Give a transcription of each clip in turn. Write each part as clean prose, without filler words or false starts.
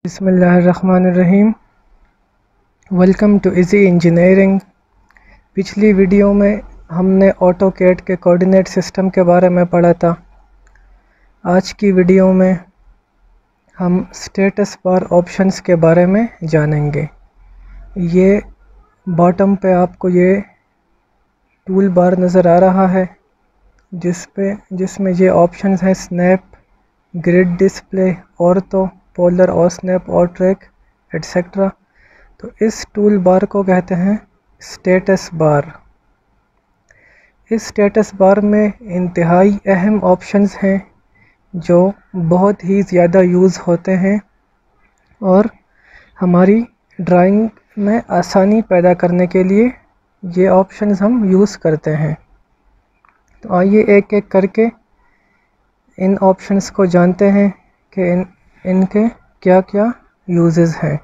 बिस्मिल्लाहिर्रहमानिर्रहीम। Welcome to easy engineering. पिछली video में हमने ऑटोकैड के कोऑर्डिनेट सिस्टम के बारे में पढ़ा था। आज की वीडियो में हम स्टेटस बार ऑप्शंस के बारे में जानेंगे। ये बॉटम पे आपको ये टूल बार नज़र आ रहा है जिसमें ये ऑप्शंस हैं: snap, grid display, ortho, polar और स्नैप और ट्रैक एटसेट्रा। तो इस टूल बार को कहते हैं स्टेटस बार। इस स्टेटस बार में इंतहाई अहम ऑप्शंस हैं जो बहुत ही ज़्यादा यूज़ होते हैं और हमारी ड्राइंग में आसानी पैदा करने के लिए ये ऑप्शंस हम यूज़ करते हैं। तो आइए एक एक करके इन ऑप्शंस को जानते हैं कि इनके क्या क्या यूजेस हैं।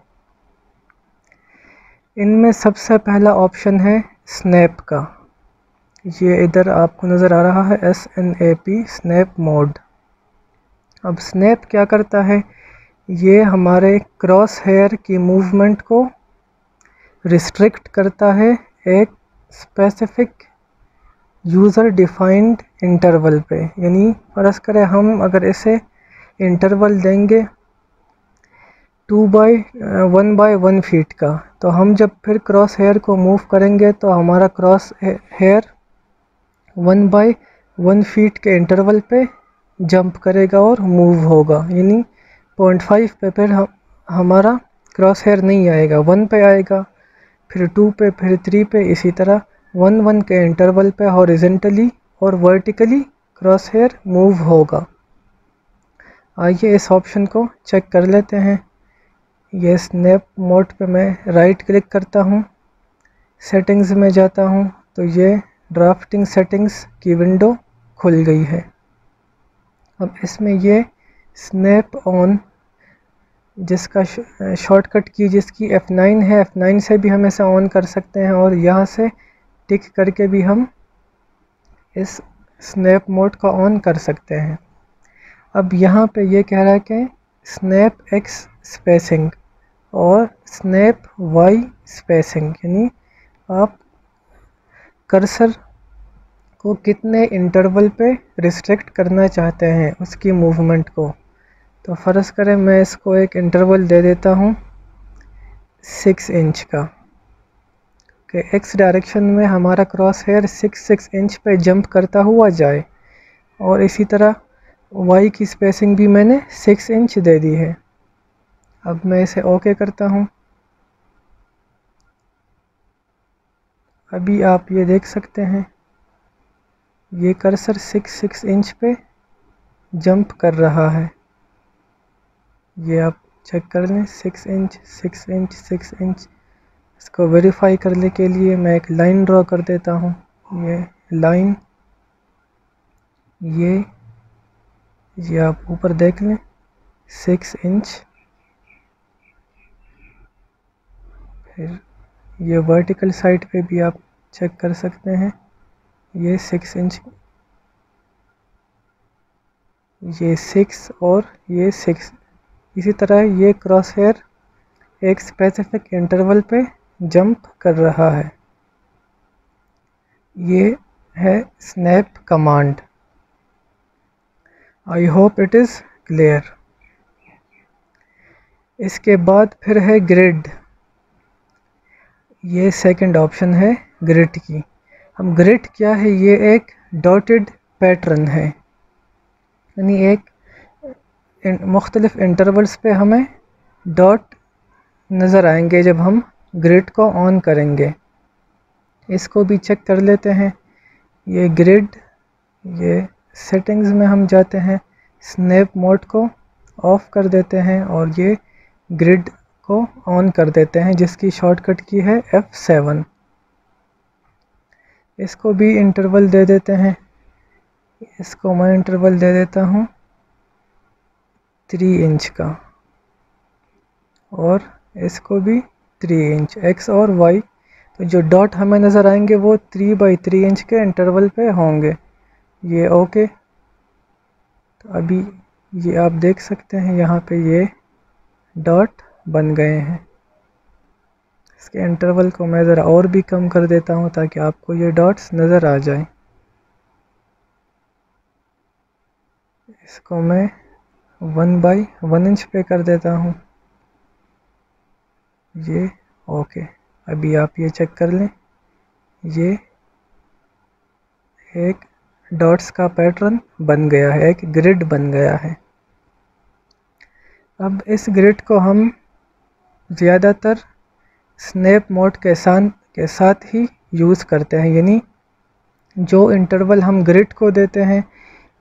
इनमें सबसे पहला ऑप्शन है स्नैप का। ये इधर आपको नज़र आ रहा है SNAP, स्नैप मोड। अब स्नैप क्या करता है? ये हमारे क्रॉस हेयर की मूवमेंट को रिस्ट्रिक्ट करता है एक स्पेसिफिक यूज़र डिफाइंड इंटरवल पे। यानी फ़र्ज़ करें हम अगर इसे इंटरवल देंगे 1/1 फीट का, तो हम जब फिर क्रॉस हेयर को मूव करेंगे तो हमारा क्रॉस हेयर 1/1 फीट के इंटरवल पे जंप करेगा और मूव होगा। यानी 0.5 पे फिर हमारा क्रॉस हेयर नहीं आएगा, 1 पे आएगा, फिर 2 पे, फिर 3 पे, इसी तरह 1-1 के इंटरवल पे हॉरिजेंटली और वर्टिकली क्रॉस हेयर मूव होगा। आइए इस ऑप्शन को चेक कर लेते हैं। ये स्नैप मोड पे मैं राइट क्लिक करता हूँ, सेटिंग्स में जाता हूँ तो ये ड्राफ्टिंग सेटिंग्स की विंडो खुल गई है। अब इसमें ये स्नैप ऑन जिसका शॉर्टकट की जिसकी F9 है, F9 से भी हम इसे ऑन कर सकते हैं और यहाँ से टिक करके भी हम इस स्नैप मोड का ऑन कर सकते हैं। अब यहाँ पे ये कह रहा है कि स्नैप एक्स स्पेसिंग और स्नैप वाई स्पेसिंग, यानी आप कर्सर को कितने इंटरवल पे रिस्ट्रिक्ट करना चाहते हैं उसकी मूवमेंट को। तो फ़र्ज़ करें मैं इसको एक इंटरवल दे देता हूँ 6 इंच का, कि एक्स डायरेक्शन में हमारा क्रॉस हेयर 6 इंच पे जंप करता हुआ जाए, और इसी तरह वाई की स्पेसिंग भी मैंने 6 इंच दे दी है। अब मैं इसे ओके करता हूँ। अभी आप ये देख सकते हैं ये कर्सर 6 इंच पे जंप कर रहा है। ये आप चेक कर लें, 6 इंच 6 इंच 6 इंच। इसको वेरीफाई करने के लिए मैं एक लाइन ड्रॉ कर देता हूँ। ये लाइन ये आप ऊपर देख लें 6 इंच। फिर ये वर्टिकल साइड पे भी आप चेक कर सकते हैं, ये 6 इंच, ये 6 और ये 6। इसी तरह ये क्रॉस हेयर एक स्पेसिफिक इंटरवल पे जंप कर रहा है। ये है snap command. I hope it is clear. इसके बाद फिर है ग्रिड। ये सेकंड ऑप्शन है ग्रिड की। हम ग्रिड क्या है? ये एक डॉटेड पैटर्न है, यानी एक मुख्तलिफ इंटरवल्स पे हमें डॉट नज़र आएंगे जब हम ग्रिड को ऑन करेंगे। इसको भी चेक कर लेते हैं। ये ग्रिड, ये सेटिंग्स में हम जाते हैं, स्नैप मोड को ऑफ कर देते हैं और ये ग्रिड को ऑन कर देते हैं जिसकी शॉर्टकट की है F7। इसको भी इंटरवल दे देते हैं। इसको मैं इंटरवल दे देता हूँ 3 इंच का, और इसको भी 3 इंच। एक्स और वाई, तो जो डॉट हमें नज़र आएंगे वो 3/3 इंच के इंटरवल पे होंगे। ये ओके। तो अभी ये आप देख सकते हैं यहाँ पे ये डॉट बन गए हैं। इसके इंटरवल को मैं ज़रा और भी कम कर देता हूँ ताकि आपको ये डॉट्स नज़र आ जाए। इसको मैं 1/1 इंच पे कर देता हूँ। ये ओके। अभी आप ये चेक कर लें, ये एक डॉट्स का पैटर्न बन गया है, एक ग्रिड बन गया है। अब इस ग्रिड को हम ज़्यादातर स्नैप मोड के साथ ही यूज़ करते हैं, यानी जो इंटरवल हम ग्रिड को देते हैं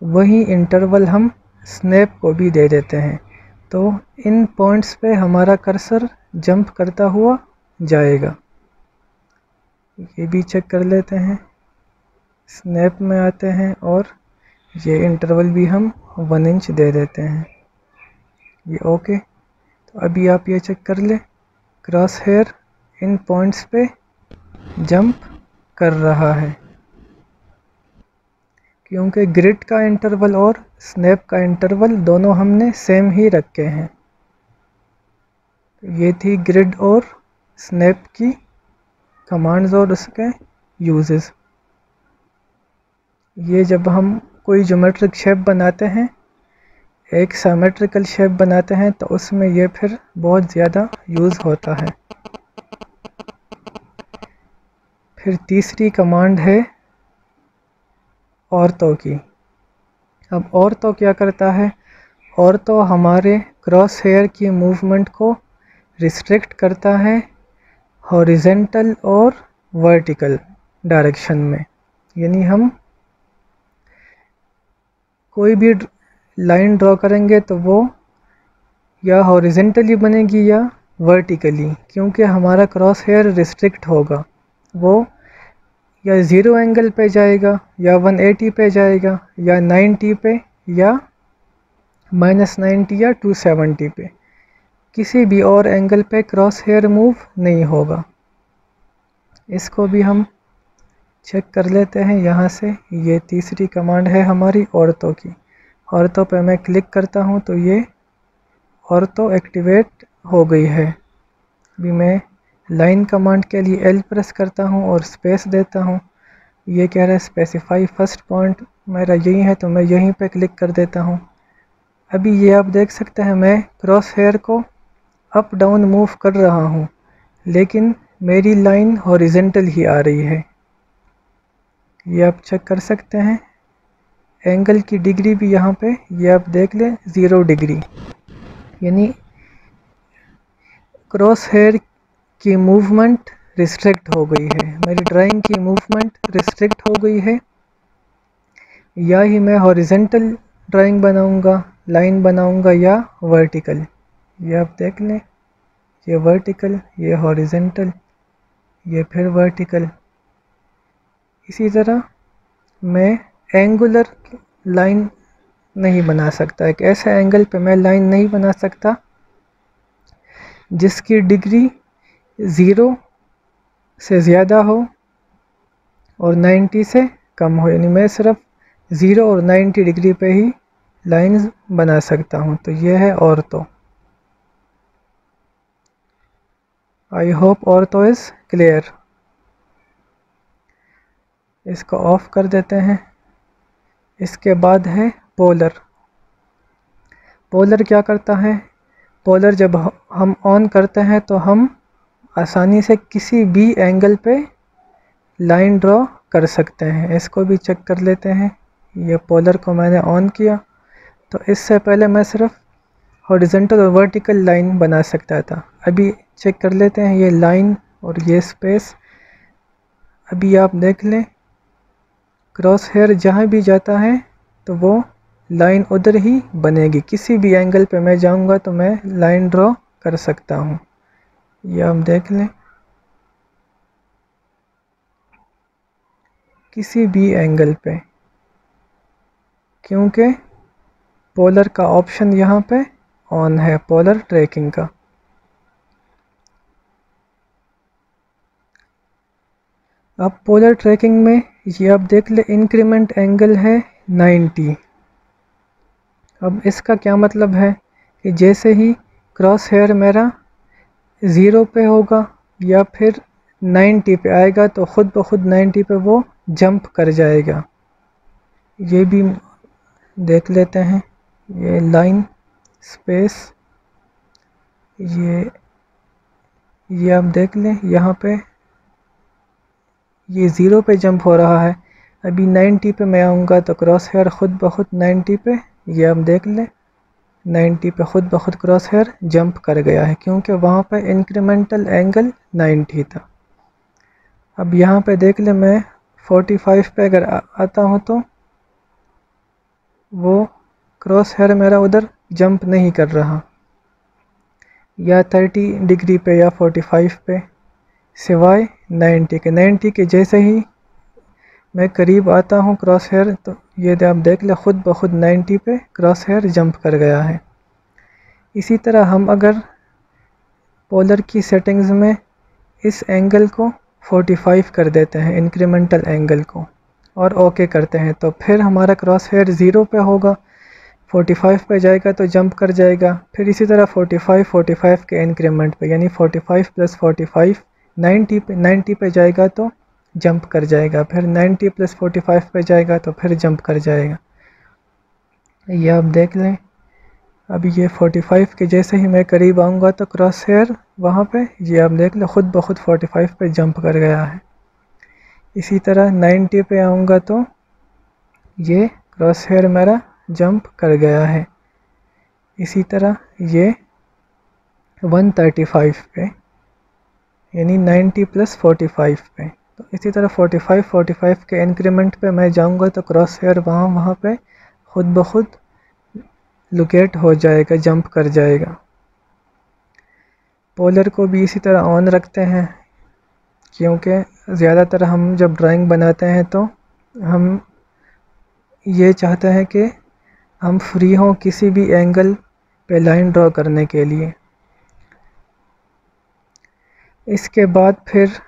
वही इंटरवल हम स्नैप को भी दे देते हैं। तो इन पॉइंट्स पे हमारा कर्सर जंप करता हुआ जाएगा। ये भी चेक कर लेते हैं, स्नैप में आते हैं और ये इंटरवल भी हम 1 इंच दे देते हैं। ये ओके। तो अभी आप ये चेक कर ले, क्रॉस हेयर इन पॉइंट्स पे जंप कर रहा है क्योंकि ग्रिड का इंटरवल और स्नैप का इंटरवल दोनों हमने सेम ही रखे हैं। ये थी ग्रिड और स्नैप की कमांड्स और उसके यूजेस। ये जब हम कोई ज्योमेट्रिक शेप बनाते हैं, एक सिमेट्रिकल शेप बनाते हैं, तो उसमें ये फिर बहुत ज़्यादा यूज़ होता है। फिर तीसरी कमांड है ऑर्थो की। अब ऑर्थो क्या करता है? ऑर्थो हमारे क्रॉस हेयर की मूवमेंट को रिस्ट्रिक्ट करता है हॉरिजेंटल और वर्टिकल डायरेक्शन में। यानी हम कोई भी लाइन ड्रॉ करेंगे तो वो या हॉरिजेंटली बनेगी या वर्टिकली, क्योंकि हमारा क्रॉस हेयर रिस्ट्रिक्ट होगा। वो या 0 एंगल पे जाएगा या 180 पे जाएगा या 90 पे या -90 या 270 पे, किसी भी और एंगल पे क्रॉस हेयर मूव नहीं होगा। इसको भी हम चेक कर लेते हैं यहाँ से। ये तीसरी कमांड है हमारी ऑर्थो की। ऑर्थो पे मैं क्लिक करता हूँ तो ये ऑर्थो एक्टिवेट हो गई है। अभी मैं लाइन कमांड के लिए L प्रेस करता हूँ और स्पेस देता हूँ। ये कह रहा है स्पेसिफाई फर्स्ट पॉइंट, मेरा यही है तो मैं यहीं पे क्लिक कर देता हूँ। अभी ये आप देख सकते हैं मैं क्रॉस हेयर को अप डाउन मूव कर रहा हूँ, लेकिन मेरी लाइन हॉरिजेंटल ही आ रही है। ये आप चेक कर सकते हैं। एंगल की डिग्री भी यहाँ पे ये आप देख लें 0 डिग्री, यानी क्रॉस हेयर की मूवमेंट रिस्ट्रिक्ट हो गई है, मेरी ड्राइंग की मूवमेंट रिस्ट्रिक्ट हो गई है। या ही मैं हॉरिजेंटल ड्राइंग बनाऊंगा, लाइन बनाऊंगा, या वर्टिकल। ये आप देख लें, ये वर्टिकल, ये हॉरिजेंटल, ये फिर वर्टिकल। इसी तरह मैं एंगुलर लाइन नहीं बना सकता, एक ऐसे एंगल पे मैं लाइन नहीं बना सकता जिसकी डिग्री 0 से ज़्यादा हो और 90 से कम हो, यानी मैं सिर्फ 0 और 90 डिग्री पे ही लाइंस बना सकता हूँ। तो ये है ortho. I hope ortho is clear. इसको ऑफ कर देते हैं। इसके बाद है पोलर। पोलर क्या करता है? पोलर जब हम ऑन करते हैं तो हम आसानी से किसी भी एंगल पे लाइन ड्रॉ कर सकते हैं। इसको भी चेक कर लेते हैं। ये पोलर को मैंने ऑन किया तो इससे पहले मैं सिर्फ हॉरिजॉन्टल और वर्टिकल लाइन बना सकता था। अभी चेक कर लेते हैं ये लाइन और ये स्पेस। अभी आप देख लें क्रॉस हेयर जहाँ भी जाता है तो वो लाइन उधर ही बनेगी। किसी भी एंगल पे मैं जाऊंगा तो मैं लाइन ड्रॉ कर सकता हूँ। ये आप देख लें, किसी भी एंगल पे, क्योंकि पोलर का ऑप्शन यहाँ पे ऑन है, पोलर ट्रैकिंग का। अब पोलर ट्रैकिंग में ये आप देख ले इंक्रीमेंट एंगल है 90। अब इसका क्या मतलब है कि जैसे ही क्रॉस हेयर मेरा 0 पे होगा या फिर 90 पे आएगा तो ख़ुद ब खुद 90 पे वो जंप कर जाएगा। ये भी देख लेते हैं। ये लाइन स्पेस ये आप देख लें, यहाँ पे ये 0 पे जंप हो रहा है। अभी 90 पे मैं आऊँगा तो क्रॉस हेयर ख़ुद ब खुद 90 पे, ये आप देख लें 90 पे ख़ुद ब खुद क्रॉस हेयर जंप कर गया है क्योंकि वहाँ पे इंक्रीमेंटल एंगल 90 था। अब यहाँ पे देख लें मैं 45 पे अगर आता हूँ तो वो क्रॉस हेयर मेरा उधर जंप नहीं कर रहा, या 30 डिग्री पे या 45 पे, सिवाय 90 के। 90 के जैसे ही मैं करीब आता हूँ क्रॉस हेयर तो ये आप देख ले ख़ुद ब खुद 90 पे क्रॉस हेयर जंप कर गया है। इसी तरह हम अगर पोलर की सेटिंग्स में इस एंगल को 45 कर देते हैं, इंक्रीमेंटल एंगल को, और ओके करते हैं तो फिर हमारा क्रॉस हेयर 0 पे होगा, 45 पे जाएगा तो जंप कर जाएगा। फिर इसी तरह 45 के इंक्रीमेंट पे, यानी 45 + 45 90 पे जाएगा तो जंप कर जाएगा, फिर 90 + 45 पे जाएगा तो फिर जंप कर जाएगा। ये आप देख लें। अभी ये 45 के जैसे ही मैं करीब आऊँगा तो क्रॉस हेयर वहाँ पे, ये आप देख लें ख़ुद ब खुद 45 पे जंप कर गया है। इसी तरह 90 पे आऊँगा तो ये क्रॉस हेयर मेरा जंप कर गया है। इसी तरह ये 135 पे, यानी 90 + 45 पे, तो इसी तरह 45 के इंक्रीमेंट पे मैं जाऊँगा तो क्रॉस हेयर वहाँ पे ख़ुद ब खुद लोकेट हो जाएगा, जंप कर जाएगा। पोलर को भी इसी तरह ऑन रखते हैं क्योंकि ज़्यादातर हम जब ड्राइंग बनाते हैं तो हम ये चाहते हैं कि हम फ्री हों किसी भी एंगल पे लाइन ड्रॉ करने के लिए। इसके बाद फिर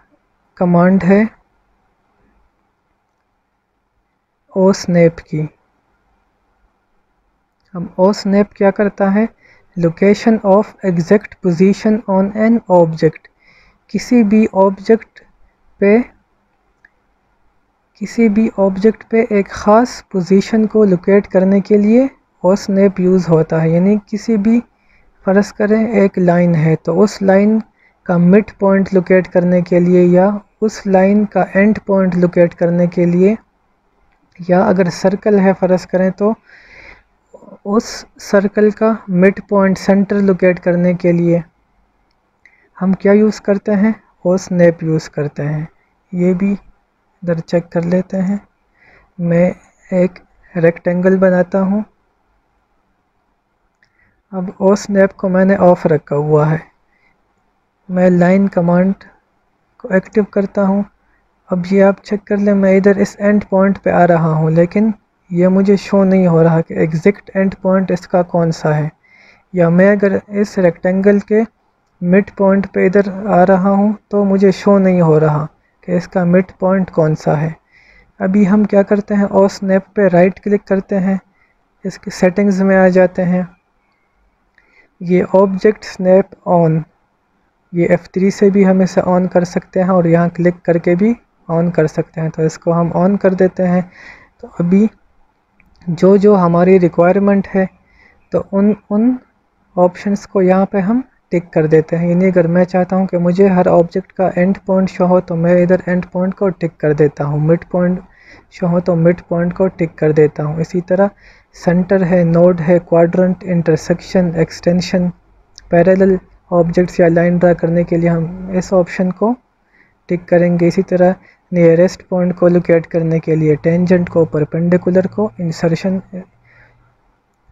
कमांड है ओ स्नैप की। हम ओ स्नैप क्या करता है, location of exact position on an object, किसी भी ऑब्जेक्ट पे एक ख़ास पोजीशन को लोकेट करने के लिए ओ स्नैप यूज़ होता है। यानी किसी भी, फ़र्ज़ करें एक लाइन है तो उस लाइन का मिड पॉइंट लोकेट करने के लिए, या उस लाइन का एंड पॉइंट लोकेट करने के लिए, या अगर सर्कल है फ़र्ज़ करें तो उस सर्कल का मिड पॉइंट सेंटर लोकेट करने के लिए हम क्या यूज़ करते हैं, ओ स्नैप यूज़ करते हैं। ये भी इधर चेक कर लेते हैं। मैं एक रेक्टेंगल बनाता हूँ। अब ओ स्नैप को मैंने ऑफ रखा हुआ है। मैं लाइन कमांड को एक्टिव करता हूँ। अब ये आप चेक कर लें, मैं इधर इस एंड पॉइंट पे आ रहा हूँ लेकिन ये मुझे शो नहीं हो रहा कि एग्जैक्ट एंड पॉइंट इसका कौन सा है। या मैं अगर इस रेक्टेंगल के मिड पॉइंट पे इधर आ रहा हूँ तो मुझे शो नहीं हो रहा कि इसका मिड पॉइंट कौन सा है। अभी हम क्या करते हैं, ओ स्नैप पे राइट क्लिक करते हैं, इसकी सेटिंग्स में आ जाते हैं। ये ऑब्जेक्ट स्नैप ऑन, ये F3 से भी हम इसे ऑन कर सकते हैं और यहाँ क्लिक करके भी ऑन कर सकते हैं, तो इसको हम ऑन कर देते हैं। तो अभी जो हमारी रिक्वायरमेंट है तो उन ऑप्शंस को यहाँ पे हम टिक कर देते हैं। यानी अगर मैं चाहता हूँ कि मुझे हर ऑब्जेक्ट का एंड पॉइंट शो हो तो मैं इधर एंड पॉइंट को टिक कर देता हूँ, मिड पॉइंट शो हो तो मिड पॉइंट को टिक कर देता हूँ। इसी तरह सेंटर है, नोड है, quadrant, intersection, extension, parallel objects या लाइन ड्रा करने के लिए हम इस ऑप्शन को टिक करेंगे। इसी तरह नियरेस्ट पॉइंट को लोकेट करने के लिए टेंजेंट को, परपेंडिकुलर को, इंसर्शन,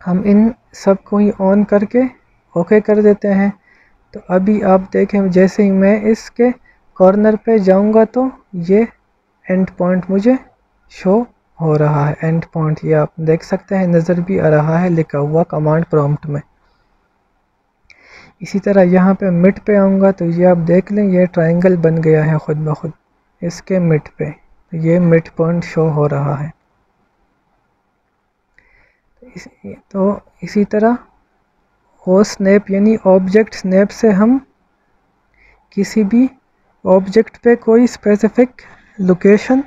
हम इन सब को ही ऑन करके ओके कर देते हैं। तो अभी आप देखें, जैसे ही मैं इसके कॉर्नर पे जाऊंगा तो ये एंड पॉइंट मुझे शो हो रहा है। एंड पॉइंट ये आप देख सकते हैं, नज़र भी आ रहा है लिखा हुआ कमांड प्रॉम्प्ट में। इसी तरह यहाँ पे मिड पे आऊँगा तो ये आप देख लें, ये ट्रायंगल बन गया है ख़ुद ब खुद इसके मिड पे, तो ये मिड पॉइंट शो हो रहा है। तो इसी तरह ओ स्नैप यानी ऑब्जेक्ट स्नैप से हम किसी भी ऑब्जेक्ट पे कोई स्पेसिफिक लोकेशन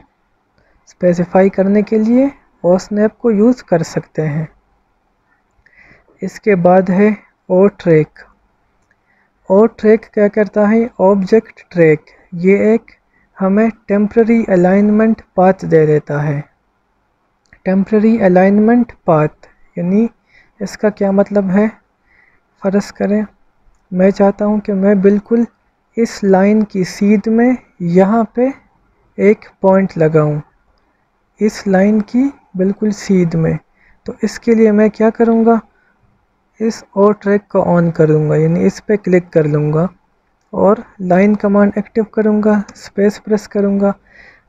स्पेसिफाई करने के लिए ओ स्नैप को यूज़ कर सकते हैं। इसके बाद है ओ ट्रैक। ओ ट्रैक क्या करता है? Object track. ये एक हमें टेम्पररी अलाइनमेंट पाथ दे देता है। टेम्पररी अलाइनमेंट पाथ यानी इसका क्या मतलब है? फ़र्ज़ करें मैं चाहता हूँ कि मैं बिल्कुल इस लाइन की सीध में यहाँ पे एक पॉइंट लगाऊँ, इस लाइन की बिल्कुल सीध में। तो इसके लिए मैं क्या करूँगा? इस ओ ट्रैक को ऑन करूँगा यानी इस पे क्लिक कर लूँगा और लाइन कमांड एक्टिव करूँगा, स्पेस प्रेस करूँगा।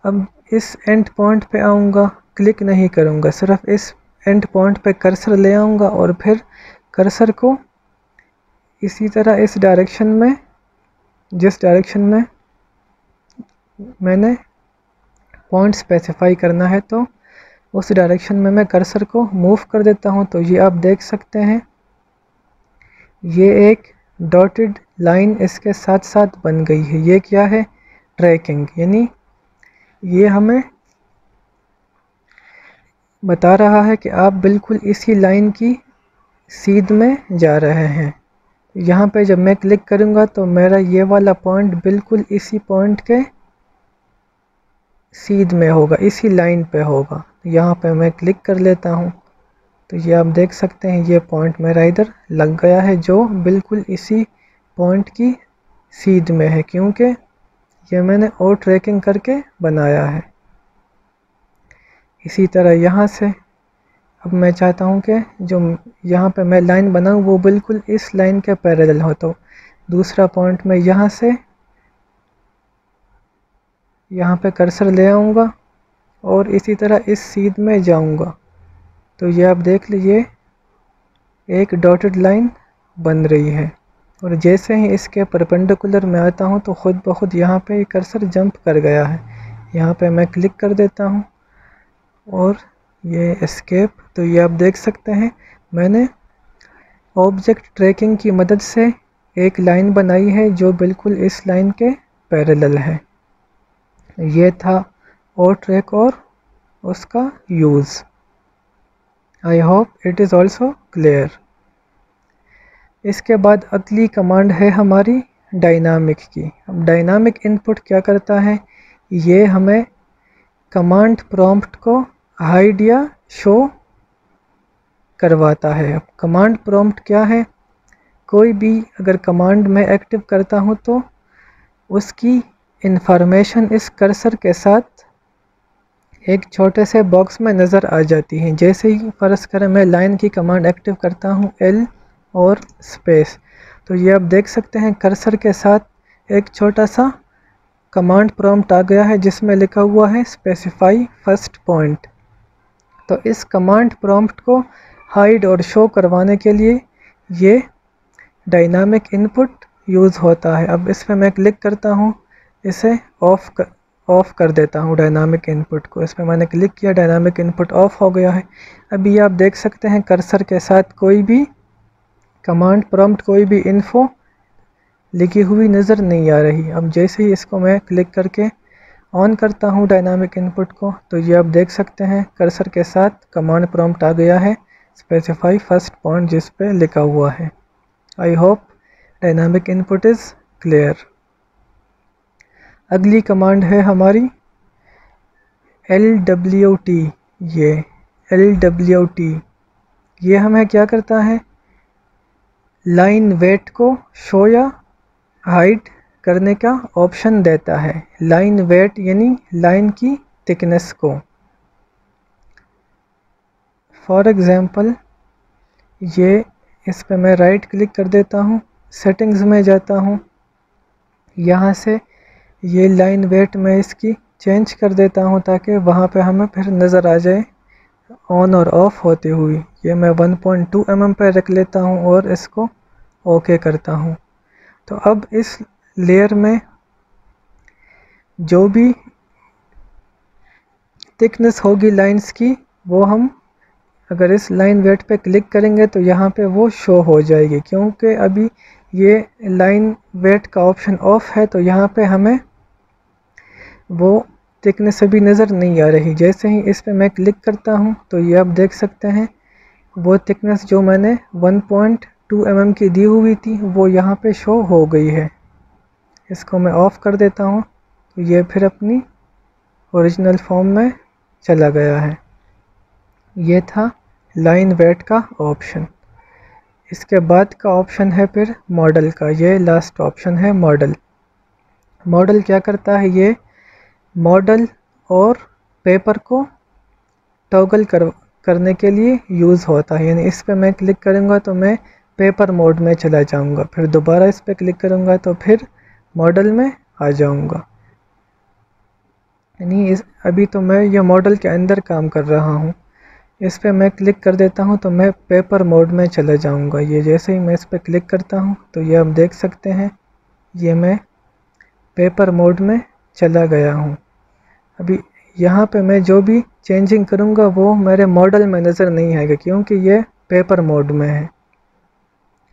अब इस एंड पॉइंट पे आऊँगा, क्लिक नहीं करूँगा, सिर्फ इस एंड पॉइंट पे कर्सर ले आऊँगा और फिर कर्सर को इसी तरह इस डायरेक्शन में, जिस डायरेक्शन में मैंने पॉइंट स्पेसिफाई करना है, तो उस डायरेक्शन में मैं कर्सर को मूव कर देता हूँ। तो ये आप देख सकते हैं, ये एक डॉटेड लाइन इसके साथ साथ बन गई है। ये क्या है? ट्रैकिंग। यानी ये हमें बता रहा है कि आप बिल्कुल इसी लाइन की सीध में जा रहे हैं। यहाँ पे जब मैं क्लिक करूँगा तो मेरा ये वाला पॉइंट बिल्कुल इसी पॉइंट के सीध में होगा, इसी लाइन पे होगा। यहाँ पे मैं क्लिक कर लेता हूँ तो ये आप देख सकते हैं, ये पॉइंट मेरा इधर लग गया है जो बिल्कुल इसी पॉइंट की सीध में है, क्योंकि ये मैंने ओ ट्रैकिंग करके बनाया है। इसी तरह यहाँ से अब मैं चाहता हूँ कि जो यहाँ पे मैं लाइन बनाऊँ वो बिल्कुल इस लाइन के पैरेलल हो। तो दूसरा पॉइंट मैं यहाँ से यहाँ पे कर्सर ले आऊँगा और इसी तरह इस सीध में जाऊँगा। तो ये आप देख लीजिए, एक डॉटेड लाइन बन रही है और जैसे ही इसके परपेंडिकुलर में आता हूँ तो ख़ुद ब खुद यहाँ पे कर्सर जंप कर गया है। यहाँ पे मैं क्लिक कर देता हूँ और ये एस्केप। तो ये आप देख सकते हैं, मैंने ऑब्जेक्ट ट्रैकिंग की मदद से एक लाइन बनाई है जो बिल्कुल इस लाइन के पैरेलल है। ये था ओ ट्रैक और उसका use. I hope it is also clear. इसके बाद अगली कमांड है हमारी डायनामिक की। अब डायनामिक इनपुट क्या करता है? ये हमें कमांड प्रॉम्प्ट को हाइड या शो करवाता है। अब कमांड प्रॉम्प्ट क्या है? कोई भी अगर कमांड मैं एक्टिव करता हूँ तो उसकी इंफॉर्मेशन इस कर्सर के साथ एक छोटे से बॉक्स में नज़र आ जाती है। जैसे ही फ़र्ज़ करें मैं लाइन की कमांड एक्टिव करता हूँ L और स्पेस, तो ये आप देख सकते हैं कर्सर के साथ एक छोटा सा कमांड प्रॉम्प्ट आ गया है जिसमें लिखा हुआ है स्पेसिफाई फर्स्ट पॉइंट। तो इस कमांड प्रॉम्प्ट को हाइड और शो करवाने के लिए ये डायनामिक इनपुट यूज़ होता है। अब इस पर मैं क्लिक करता हूँ, इसे ऑफ़ कर देता हूँ डायनामिक इनपुट को। इस पर मैंने क्लिक किया, डायनामिक इनपुट ऑफ़ हो गया है। अभी आप देख सकते हैं कर्सर के साथ कोई भी कमांड प्रॉम्प्ट, कोई भी इन्फो लिखी हुई नज़र नहीं आ रही। अब जैसे ही इसको मैं क्लिक करके ऑन करता हूँ डायनामिक इनपुट को, तो ये आप देख सकते हैं कर्सर के साथ कमांड प्रॉम्प्ट आ गया है स्पेसिफाई फर्स्ट पॉइंट, जिस पे लिखा हुआ है। I hope dynamic input is clear. अगली कमांड है हमारी LWT। ये LWT ये हमें क्या करता है? लाइन वेट को शो या हाइड करने का ऑप्शन देता है। लाइन वेट यानी लाइन की थिकनेस को। फॉर एग्ज़ाम्पल ये इस पे मैं राइट क्लिक कर देता हूँ, सेटिंग्स में जाता हूँ, यहाँ से ये लाइन वेट मैं इसकी चेंज कर देता हूँ ताकि वहाँ पे हमें फिर नज़र आ जाए ऑन और ऑफ़ होती हुई। ये मैं 1.2 mm पे रख लेता हूँ और इसको ओके करता हूँ। तो अब इस लेयर में जो भी थिकनेस होगी लाइंस की वो हम अगर इस लाइन वेट पे क्लिक करेंगे तो यहाँ पे वो शो हो जाएगी, क्योंकि अभी ये लाइन वेट का ऑप्शन ऑफ है तो यहाँ पे हमें वो थिकनेस अभी नज़र नहीं आ रही। जैसे ही इस पे मैं क्लिक करता हूँ तो ये आप देख सकते हैं वो थिकनेस जो मैंने 1.2 mm की दी हुई थी वो यहाँ पे शो हो गई है। इसको मैं ऑफ़ कर देता हूँ तो ये फिर अपनी ओरिजिनल फॉर्म में चला गया है। ये था लाइन वेट का ऑप्शन। इसके बाद का ऑप्शन है फिर मॉडल का। ये लास्ट ऑप्शन है मॉडल। मॉडल क्या करता है, ये मॉडल और पेपर को टॉगल करने के लिए यूज़ होता है। यानी इस पे मैं क्लिक करूँगा तो मैं पेपर मोड में चला जाऊँगा, फिर दोबारा इस पे क्लिक करूँगा तो फिर मॉडल में आ जाऊँगा। यानी अभी तो मैं ये मॉडल के अंदर काम कर रहा हूँ। इस पे मैं क्लिक कर देता हूँ तो मैं पेपर मोड में चला जाऊँगा। ये जैसे ही मैं इस पे क्लिक करता हूँ तो ये आप देख सकते हैं ये मैं पेपर मोड में चला गया हूँ। अभी यहाँ पे मैं जो भी चेंजिंग करूँगा वो मेरे मॉडल में नज़र नहीं आएगा, क्योंकि ये पेपर मोड में है।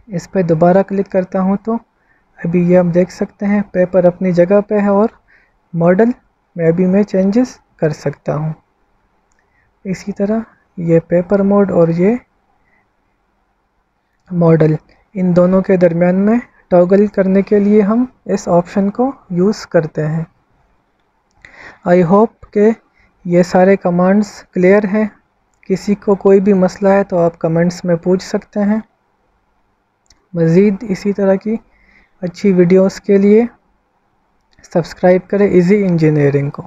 इस पे दोबारा क्लिक करता हूँ तो अभी ये आप देख सकते हैं पेपर अपनी जगह पे है और मॉडल में अभी मैं चेंजेस कर सकता हूँ। इसी तरह ये पेपर मोड और ये मॉडल, इन दोनों के दरमियान में टॉगल करने के लिए हम इस ऑप्शन को यूज़ करते हैं। आई होप के ये सारे कमांड्स क्लियर हैं। किसी को कोई भी मसला है तो आप कमेंट्स में पूछ सकते हैं। मज़ीद इसी तरह की अच्छी वीडियोस के लिए सब्सक्राइब करें इजी इंजीनियरिंग को।